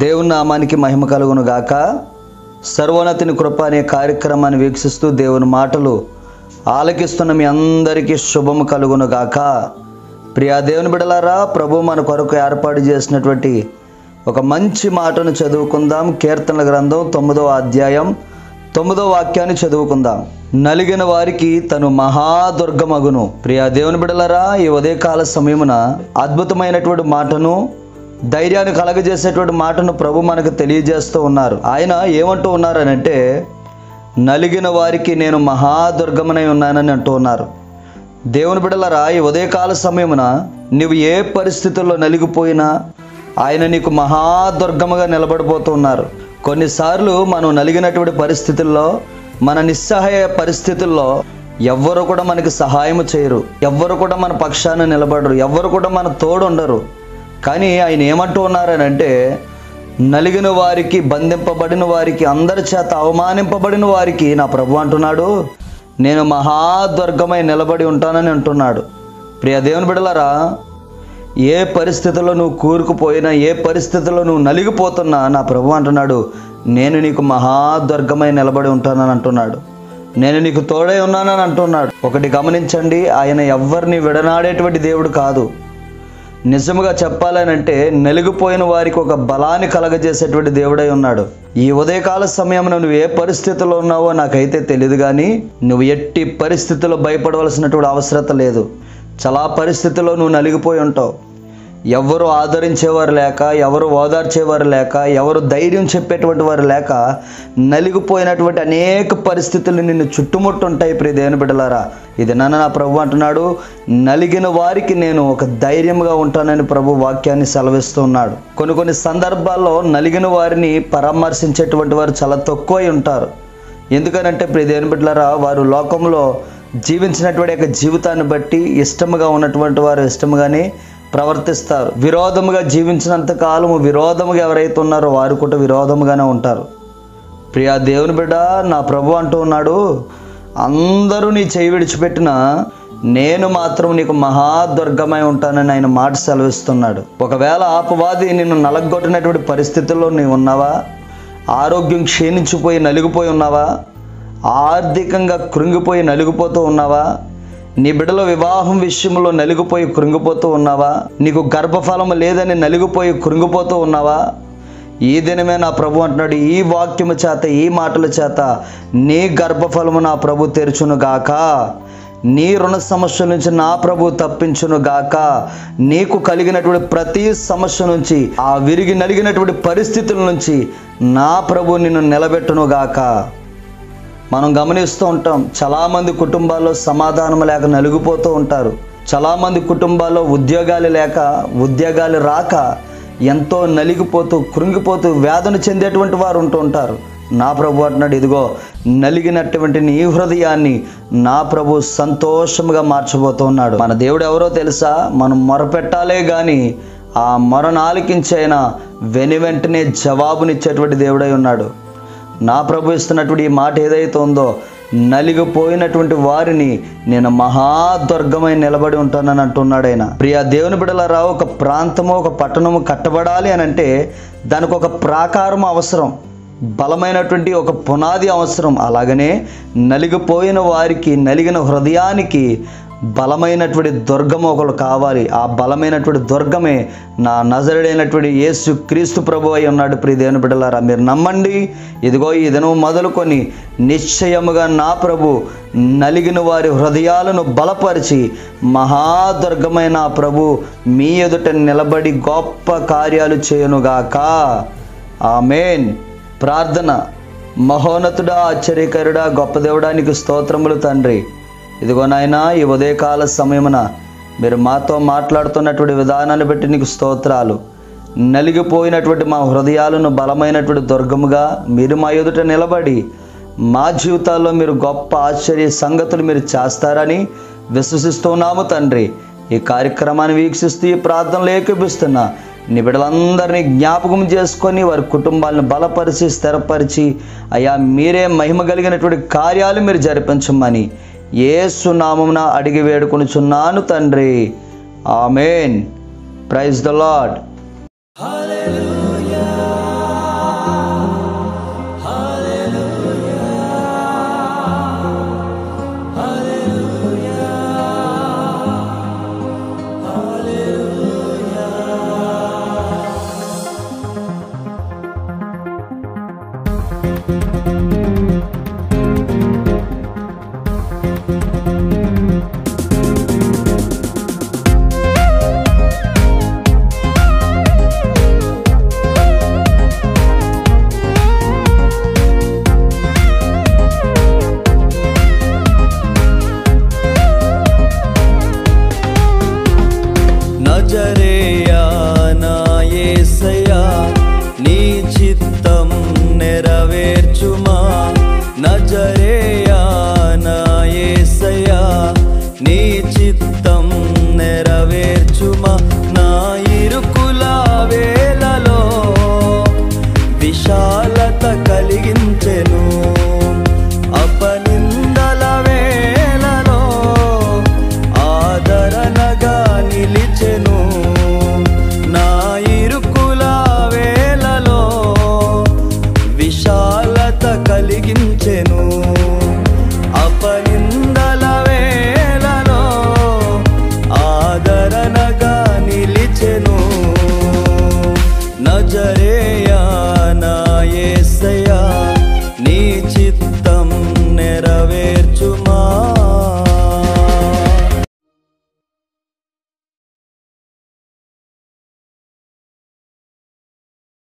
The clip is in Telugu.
దేవుని నామానికి మహిమ కలుగును గాక. సర్వోన్నతుని కృప అనే కార్యక్రమాన్ని వీక్షిస్తూ దేవుని మాటలు ఆలకిస్తున్న మీ అందరికీ శుభము కలుగును గాక. ప్రియా దేవుని బిడ్డలారా, ప్రభు మన కొరకు ఏర్పాటు చేసినటువంటి ఒక మంచి మాటను చదువుకుందాం. కీర్తనల గ్రంథం 9వ అధ్యాయం 9వ వాక్యాన్ని చదువుకుందాం. నలిగిన వారికి తను మహాదుర్గమగును. ప్రియా దేవుని బిడ్డలారా, ఈ ఉదయకాల సమయమున అద్భుతమైనటువంటి మాటను, ధైర్యాన్ని కలగజేసేటువంటి మాటను ప్రభు మనకు తెలియజేస్తూ ఉన్నారు. ఆయన ఏమంటూ ఉన్నారనంటే, నలిగిన వారికి నేను మహాదుర్గమనై ఉన్నానని అంటూ ఉన్నారు. దేవుని బిడ్డలారా, ఈ ఉదయకాల సమయమున నువ్వు ఏ పరిస్థితుల్లో నలిగిపోయినా ఆయన నీకు మహాదుర్గముగా నిలబడిపోతూ ఉన్నారు. కొన్నిసార్లు మనం నలిగినటువంటి పరిస్థితుల్లో, మన నిస్సహాయ పరిస్థితుల్లో ఎవ్వరు కూడా మనకి సహాయం చేయరు, ఎవ్వరు కూడా మన పక్షాన నిలబడరు, ఎవ్వరు కూడా మన తోడు ఉండరు. కానీ ఆయన ఏమంటూ ఉన్నారనంటే, నలిగిన వారికి, బంధింపబడిన వారికి, అందరి చేత అవమానింపబడిన వారికి నా ప్రభు అంటున్నాడు, నేను మహాదుర్గమై నిలబడి ఉంటానని అంటున్నాడు. ప్రియ దేవుని బిడ్డలారా, ఏ పరిస్థితుల్లో నువ్వు కూరుకుపోయినా, ఏ పరిస్థితుల్లో నువ్వు నలిగిపోతున్నా నా ప్రభు అంటున్నాడు, నేను నీకు మహాదుర్గమై నిలబడి ఉంటానని అంటున్నాడు. నేను నీకు తోడై ఉన్నానని అంటున్నాడు. ఒకటి గమనించండి, ఆయన ఎవ్వరిని విడనాడేటువంటి దేవుడు కాదు. నిజముగా చెప్పాలనంటే నలిగిపోయిన వారికి ఒక బలాన్ని కలగజేసేటువంటి దేవుడై ఉన్నాడు. ఈ ఉదయకాల సమయంలో నువ్వు ఏ పరిస్థితుల్లో ఉన్నావో నాకైతే తెలియదు, కానీ నువ్వు ఎట్టి పరిస్థితుల్లో భయపడవలసినటువంటి అవసరం లేదు. చాలా పరిస్థితుల్లో నువ్వు నలిగిపోయి ఉంటావు. ఎవరు ఆదరించేవారు లేక, ఎవరు ఓదార్చేవారు లేక, ఎవరు ధైర్యం చెప్పేటువంటి వారు లేక నలిగిపోయినటువంటి అనేక పరిస్థితులు నిన్ను చుట్టుముట్టుంటాయి. ప్రియ దేవుని బిడ్డలారా, ఇది నా ప్రభు అంటున్నాడు, నలిగిన వారికి నేను ఒక ధైర్యంగా ఉంటానని ప్రభు వాక్యాన్ని సెలవిస్తూ ఉన్నాడు. కొన్ని సందర్భాల్లో నలిగిన వారిని పరామర్శించేటువంటి వారు చాలా తక్కువై ఉంటారు. ఎందుకనంటే ప్రియ దేవుని బిడ్డలారా, వారు లోకంలో జీవించినటువంటి జీవితాన్ని బట్టి ఇష్టముగా ఉన్నటువంటి వారు ఇష్టముగానే ప్రవర్తిస్తారు. విరోధముగా జీవించినంత కాలము విరోధముగా ఎవరైతే ఉన్నారో వారు కూడా విరోధముగానే ఉంటారు. ప్రియా దేవుని బిడ్డ, నా ప్రభు అంటూ ఉన్నాడు, అందరూ నీ చేయి విడిచిపెట్టినా నేను మాత్రం నీకు మహాదుర్గమై ఉంటానని ఆయన మాట సెలవిస్తున్నాడు. ఒకవేళ అపవాది నిన్ను నలగొట్టినటువంటి పరిస్థితుల్లో నీవు ఉన్నావా? ఆరోగ్యం క్షీణించిపోయి నలిగిపోయి ఉన్నావా? ఆర్థికంగా కృంగిపోయి నలిగిపోతూ ఉన్నావా? నీ బిడ్డల వివాహం విషయంలో నలిగిపోయి కృంగిపోతూ ఉన్నావా? నీకు గర్భఫలం లేదని నలిగిపోయి కృంగిపోతూ ఉన్నావా? ఈ దినమే నా ప్రభు అంటున్నాడు, ఈ వాక్యము చేత, ఈ మాటల చేత నీ గర్భఫలము నా ప్రభు తెరుచును గాక, నీ రుణ సమస్య నుంచి నా ప్రభు తప్పించును గాక, నీకు కలిగినటువంటి ప్రతి సమస్య నుంచి, ఆ విరిగి నలిగినటువంటి పరిస్థితుల నుంచి నా ప్రభు నిన్ను నిలబెట్టును గాక. మనం గమనిస్తూ ఉంటాం, చాలామంది కుటుంబాల్లో సమాధానం లేక నలిగిపోతూ ఉంటారు. చాలామంది కుటుంబాల్లో ఉద్యోగాలు లేక, ఉద్యోగాలు రాక ఎంతో నలిగిపోతూ, కృంగిపోతూ, వేదన చెందేటువంటి వారు ఉంటూ ఉంటారు. నా ప్రభు అంటున్నాడు, ఇదిగో నలిగినటువంటి నీ హృదయాన్ని నా ప్రభు సంతోషముగా మార్చబోతూ ఉన్నాడు. మన దేవుడు ఎవరో తెలుసా? మనం మొరపెట్టాలే కానీ ఆ మొరను ఆలకించైనా వెనువెంటనే జవాబునిచ్చేటువంటి దేవుడై ఉన్నాడు. నా ప్రభు ఇస్తున్నటువంటి ఈ మాట ఏదైతే ఉందో, నలిగిపోయినటువంటి వారిని నేను మహాదుర్గమై నిలబడి ఉంటానని అంటున్నాడు ఆయన. ప్రియా దేవుని బిడ్డలారా, ఒక ప్రాంతము, ఒక పట్టణము కట్టబడాలి అని అంటే దానికి ఒక ప్రాకారం అవసరం, బలమైనటువంటి ఒక పునాది అవసరం. అలాగనే నలిగిపోయిన వారికి, నలిగిన హృదయానికి బలమైనటువంటి దుర్గము ఒకరు కావాలి. ఆ బలమైనటువంటి దుర్గమే నా నజరుడైనటువంటి యేసు క్రీస్తు ప్రభు అయి ఉన్నాడు. ప్రియ దేవుని బిడ్డలారా, మీరు నమ్మండి. ఇదిగో ఈ దినం మొదలుకొని నిశ్చయముగా నా ప్రభు నలిగిన వారి హృదయాలను బలపరిచి మహాదుర్గమైన ప్రభు మీ ఎదుట నిలబడి గొప్ప కార్యాలు చేయునుగాక. ఆమేన్. ప్రార్థన. మహోన్నతుడా, ఆశ్చర్యకరుడా, గొప్ప దేవుడానికి స్తోత్రములు తండ్రి. ఇదిగో నాయనా, ఈ ఉదయకాల సమయమున మీరు మాతో మాట్లాడుతున్నటువంటి విధానాన్ని బట్టి నీకు స్తోత్రాలు. నలిగిపోయినటువంటి మా హృదయాలను బలమైనటువంటి దుర్గముగా మీరు మా ఎదుట నిలబడి మా జీవితాల్లో మీరు గొప్ప ఆశ్చర్య సంగతులు మీరు చేస్తారని విశ్వసిస్తున్నాము తండ్రి. ఈ కార్యక్రమాన్ని వీక్షిస్తూ ఈ ప్రార్థనలు ఏకీపిస్తున్నా నీ బిడ్డలందరినీ జ్ఞాపకం చేసుకొని వారి కుటుంబాలను బలపరిచి, స్థిరపరిచి, అయ్యా మీరే మహిమ కలిగినటువంటి కార్యాలు మీరు జరిపించమని యేసు నామమున అడిగి వేడుకొనుచున్నాను తండ్రి. ఆమేన్. Praise the Lord. హల్లెలూయా. నజరేయుడైన